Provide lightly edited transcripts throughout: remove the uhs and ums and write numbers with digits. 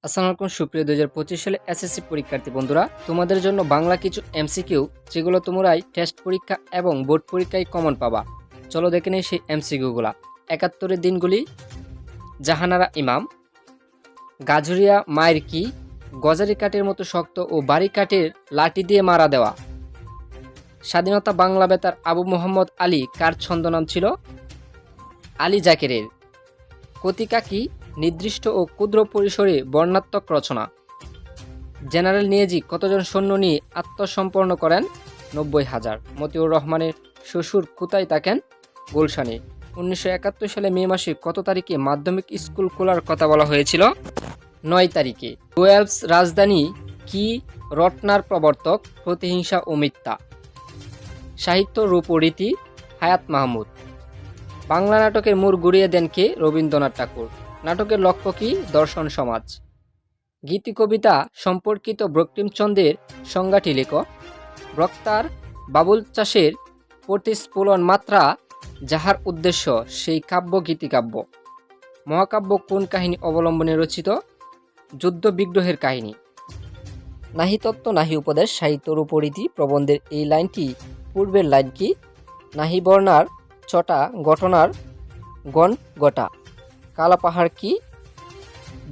আসসালামু আলাইকুম সুপ্রিয় 2025 সালে এসএসসি পরীক্ষার্থী বন্ধুরা, তোমাদের জন্য বাংলা কিছু এমসিকিউ যেগুলো তোমরাই টেস্ট পরীক্ষা এবং বোর্ড পরীক্ষায় কমন পাবা। চলো দেখে নেই সেই এমসিকিউগুলা। 71 দিনগুলি, জাহানারা ইমাম, গাজরিয়া মায়ের কি, গজারি কাঠের মতো শক্ত ও বাড়ি কাঠের লাঠি দিয়ে মারা দেওয়া, স্বাধীনতা বাংলা বেতার আবু মোহাম্মদ আলী কার ছন্দনাম ছিল? আলী জাকেরের। কতিকা কি নির্দিষ্ট ও ক্ষুদ্র পরিসরে বর্ণাত্মক রচনা। জেনারেল নিয়াজি কতজন সৈন্য নিয়ে আত্মসমর্পণ করেন? 90,000। মতিউর রহমানের শ্বশুর কোথায় থাকেন? গুলশানে। 1971 সালে মে মাসে কত তারিখে মাধ্যমিক স্কুল খোলার কথা বলা হয়েছিল? 9 তারিখে। ওয়েলস রাজধানী কি রটনার প্রবর্তক? প্রতিহিংসা ও মিথ্যা। সাহিত্য রূপ ও রীতি? হায়াত মাহমুদ। বাংলা নাটকের মোড় ঘুরিয়ে দেন কে? রবীন্দ্রনাথ ঠাকুর। নাটকের লক্ষ্য কি? দর্শন সমাজ। গীতি কবিতা সম্পর্কিত বঙ্কিমচন্দ্রের সংজ্ঞাটি লেখ। বক্তার বাবুল চাষের প্রতিস্ফুলন মাত্রা যাহার উদ্দেশ্য সেই কাব্য গীতিকাব্য। মহাকাব্য কোন কাহিনী অবলম্বনে রচিত? যুদ্ধ বিগ্রহের কাহিনী। নাহি তত্ত্ব নাহি উপদেশ সাহিত্যর উপরীতি প্রবন্ধের এই লাইনটি পূর্বের লাইন কি? নাহি বর্ণার ছটা ঘটনার গণ গোটা। কালাপাহাড় কি?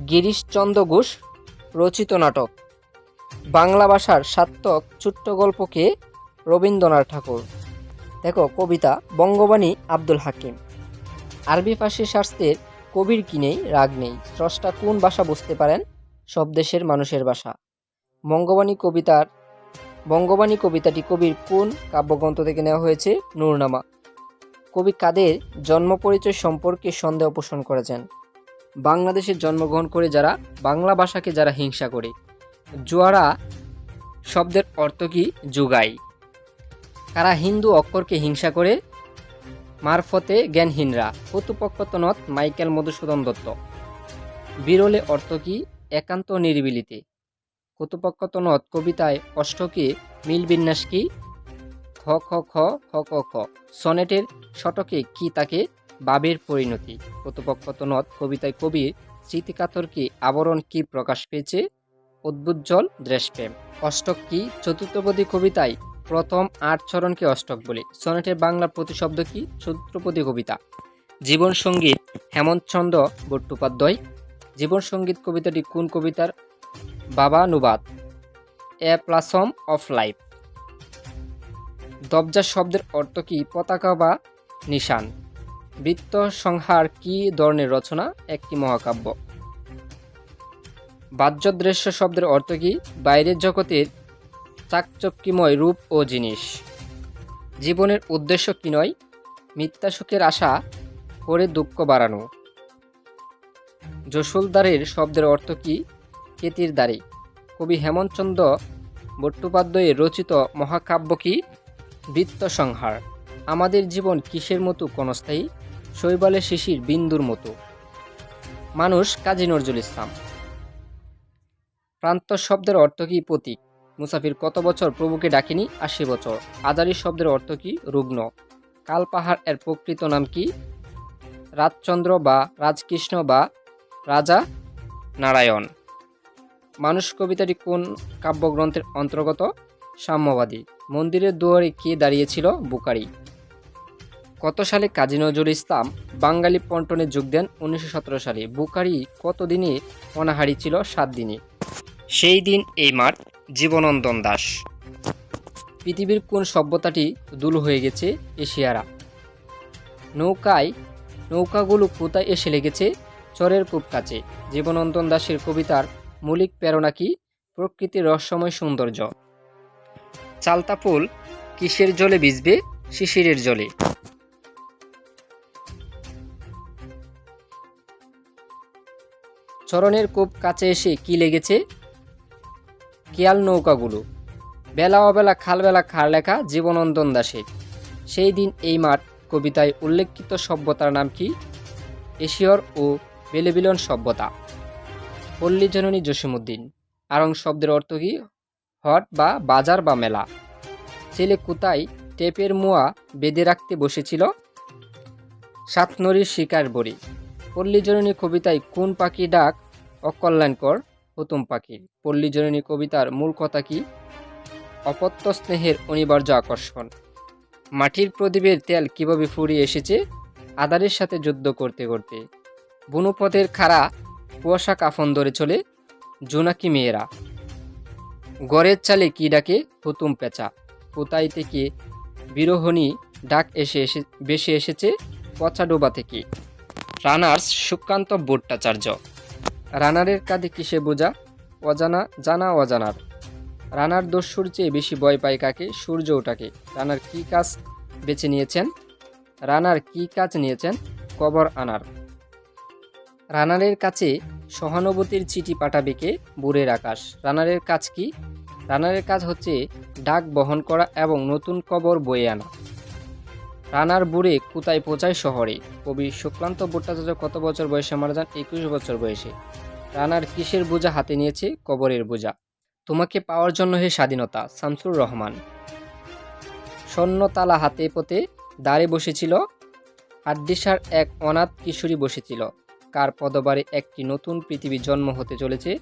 গিরিশচন্দ্র ঘোষ রচিত নাটক। বাংলা ভাষার সার্থক ছোট্ট গল্পকে? রবীন্দ্রনাথ ঠাকুর। দেখো কবিতা বঙ্গবাণী আব্দুল হাকিম। আরবি ফার্সি শাস্ত্রের কবির কি নেই? রাগ নেই। স্রষ্টা কোন ভাষা বুঝতে পারেন? সব দেশের মানুষের ভাষা। বঙ্গবাণী কবিতাটি কবির কোন কাব্যগ্রন্থ থেকে নেওয়া হয়েছে? নূরনামা। কবি কাদের জন্ম পরিচয় সম্পর্কে সন্দেহ পোষণ করেছেন? বাংলাদেশে জন্মগ্রহণ করে যারা বাংলা ভাষাকে যারা হিংসা করে। জোয়ারা শব্দের অর্থ কি? যুগাই। কারা হিন্দু অক্ষরকে হিংসা করে? মারফতে জ্ঞানহীনরা। কতুপক্ষতনত মাইকেল মধুসূদন দত্ত। বিরলে অর্থ কি? একান্ত নিরিবিলিতে। কতুপক্ষতনত কবিতায় অষ্টকে মিল বিন্যাস কি? খ খ খ খ ক খ। সনেটের শতকে কি তাকে? বাবের পরিণতি। কতুপক্ষতনত কবিতায় কবির স্মৃতিকাতরকে আবরণ কি প্রকাশ পেয়েছে? উদ্বুজ্জ্বল দেশপ্রেম। অষ্টক কি? চতুর্থপদী কবিতায় প্রথম 8 চরণকে অষ্টক বলে। সনেটের বাংলা প্রতিশব্দ কি? চতুর্থপদী কবিতা। জীবন সঙ্গীত হেমন্তচন্দ্র বট্টোপাধ্যায়। জীবন সঙ্গীত কবিতাটি কোন কবিতার? বাবানুবাদ। এ প্লাসম অফ লাইফ। দবজা শব্দের অর্থ কি? পতাকা বা নিশান। বৃত্ত সংহার কি ধরনের রচনা? একটি মহাকাব্য। বাহ্যদৃশ্য শব্দের অর্থ কি? বাইরের জগতের চাকচক্যময় রূপ ও জিনিস। জীবনের উদ্দেশ্য কি নয়? মিথ্যা সুখের আশা করে দুঃখ বাড়ানো। জসুলদারের শব্দের অর্থ কি? কেতির দাড়ি। কবি হেমন্তচন্দ্র বট্টোপাধ্যায়ের রচিত মহাকাব্য কি? বৃত্ত সংহার। আমাদের জীবন কিসের মতো ক্ষণস্থায়ী? শৈবালের শিশির বিন্দুর মতো। মানুষ কাজী নজরুল ইসলাম। প্রান্ত শব্দের অর্থ কি? প্রতীক। মুসাফির কত বছর প্রভুকে ডাকেনি? 80 বছর। আজারি শব্দের অর্থ কি? রুগ্ন। কালপাহাড় এর প্রকৃত নাম কি? রাজচন্দ্র বা রাজকৃষ্ণ বা রাজা নারায়ণ। মানুষ কবিতাটি কোন কাব্যগ্রন্থের অন্তর্গত? সাম্যবাদী। মন্দিরের দুয়ারে কে দাঁড়িয়েছিল? বুকারি। কত সালে কাজী নজরুল ইসলাম বাঙালি পন্টনে যোগ দেন? 1917 সালে। বুকারি কত দিনে অনাহারী ছিল? 7 দিনে। সেই দিন এই মাঠ। জীবনন্দন দাশ। পৃথিবীর কোন সভ্যতাটি দুল হয়ে গেছে? এশিয়ারা। নৌকাগুলো কোথায় এসে লেগেছে? চরের খুব কাছে। জীবনন্দন দাশের কবিতার মৌলিক প্রেরণা কি? প্রকৃতির রহস্যময় সৌন্দর্য। চালতা ফুল কিসের জলে ভিজবে? শিশিরের জলে। চরণের খুব কাছে এসে কি লেগেছে? খেয়াল নৌকাগুলো। বেলা অবেলা খালবেলা খার লেখা জীবনন্দন দাশের। সেই দিন এই মাঠ কবিতায় উল্লেখিত সভ্যতার নাম কি? এশিয়র ও বেলেবিলন সভ্যতা। পল্লী জননী জসীমউদ্দিন। আড়ং শব্দের অর্থ কি? হট বা বাজার বা মেলা। ছেলে কোথায় টেপের মুয়া বেঁধে রাখতে বসেছিল? সাতনরীর শিকার বড়ি। পল্লী জননী কবিতায় কোন পাখি ডাক অকল্যাণকর? হুতুম পাখির। পল্লী জননী কবিতার মূল কথা কি? অপত্য স্নেহের অনিবার্য আকর্ষণ। মাটির প্রদীপের তেল কিভাবে ফুরিয়ে এসেছে? আধারের সাথে যুদ্ধ করতে করতে। বনপথের খাড়া কুয়াশা কাফন ধরে চলে জোনাকি মেয়েরা। গড়ের চালে কি ডাকে? হুতুম পেঁচা। কোথায় থেকে বিরোহণী ডাক ভেসে এসেছে পচা ডোবা থেকে। রানার্স সুকান্ত ভট্টাচার্য। রানারের কাঁধে কিসে বোঝা? অজানা জানা অজানার। রানার দস্যুর চেয়ে বেশি ভয় পায় কাকে? সূর্য ওঠাকে। রানার কি কাজ বেছে নিয়েছেন? রানার কি কাজ নিয়েছেন? কবর আনার। রানারের কাছে সহানুভূতির চিঠি পাঠাবে কে? ভোরের আকাশ। রানারের কাজ কি? রানারের কাজ হচ্ছে ডাক বহন করা এবং নতুন কবর বয়ে আনা। রানার বুড়ে কোথায় পৌঁছায়? শহরে। কবি সুকান্ত ভট্টাচার্য কত বছর বয়সে মারা যান? 21 বছর বয়সে। রানার কিসের বোঝা হাতে নিয়েছে? কবরের বোঝা। তোমাকে পাওয়ার জন্য হে স্বাধীনতা, শামসুর রহমান। স্বর্ণতালা হাতে পথে দাঁড়ে বসেছিল, হাড্ডিসার এক অনাথ কিশোরী বসেছিল। কার পদবারে একটি নতুন পৃথিবী জন্ম হতে চলেছে?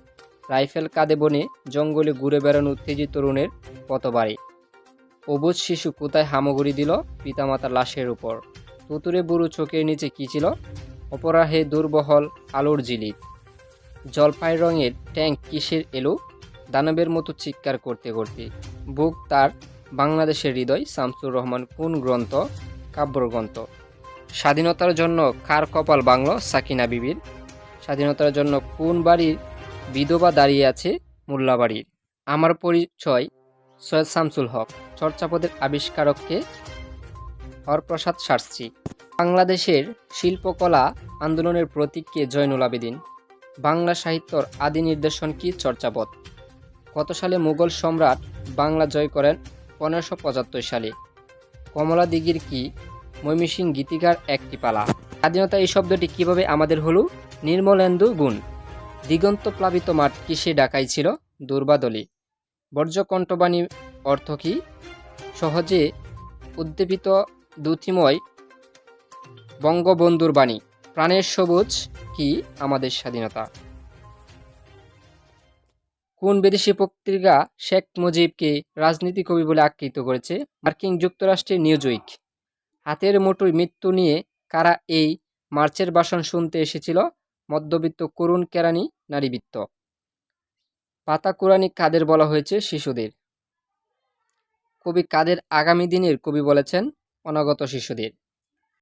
রাইফেল কাঁধে বনে জঙ্গলে ঘুরে বেড়ানো উত্তেজিত তরুণের পতবারে। অবুঝ শিশু কোথায় হামাগুড়ি দিল? পিতামাতার লাশের উপর। তুতুরে বুড়ো চোখের নিচে কি ছিল? অপরাহে দুর্বহল আলোর জিলিক। জলপাই রঙের ট্যাঙ্ক কিসের এলো? দানবের মতো চিৎকার করতে করতে। বুক তার বাংলাদেশের হৃদয়। শামসুর রহমান কোন গ্রন্থ? কাব্যগ্রন্থ। স্বাধীনতার জন্য কার কপাল বাংলো? সাকিনা বিবির। স্বাধীনতার জন্য কোন বাড়ির বিধবা দাঁড়িয়ে আছে? মোল্লাবাড়ির। আমার পরিচয় সৈয়দ শামসুল হক। চর্যাপদের আবিষ্কারককে? হরপ্রসাদ শাস্ত্রী। বাংলাদেশের শিল্পকলা আন্দোলনের প্রতীক কে? জয়নুল আবেদিন। বাংলা সাহিত্যর আদি নিদর্শন কি? চর্যাপদ। কত সালে মুঘল সম্রাট বাংলা জয় করেন? 1575 সালে। কমলা দিঘির কি? ময়মনসিংহ গীতিকার একটি পালা। স্বাধীনতা এই শব্দটি কিভাবে আমাদের হলো? নির্মলেন্দু গুণ। দিগন্ত প্লাবিত মাঠ কিসে ঢাকাই ছিল? দুর্বাদলী। বর্জ্যকণ্ঠবাণী অর্থ কি? সহজে উদ্দীপিত দ্যুতিময় বঙ্গবন্ধুর বাণী। প্রাণের সবুজ কি? আমাদের স্বাধীনতা। কোন বিদেশি পত্রিকা শেখ মুজিবকে রাজনীতি কবি বলে আখ্যায়িত করেছে? মার্কিন যুক্তরাষ্ট্রের নিউজউইক। হাতের মুঠোয় মৃত্যু নিয়ে কারা এই মার্চের ভাষণ শুনতে এসেছিল? মধ্যবিত্ত করুণ কেরানি নারীবৃত্ত। পাতা কুরানি কাদের বলা হয়েছে? শিশুদের। কবি কাদের আগামী দিনের কবি বলেছেন? অনাগত শিশুদের।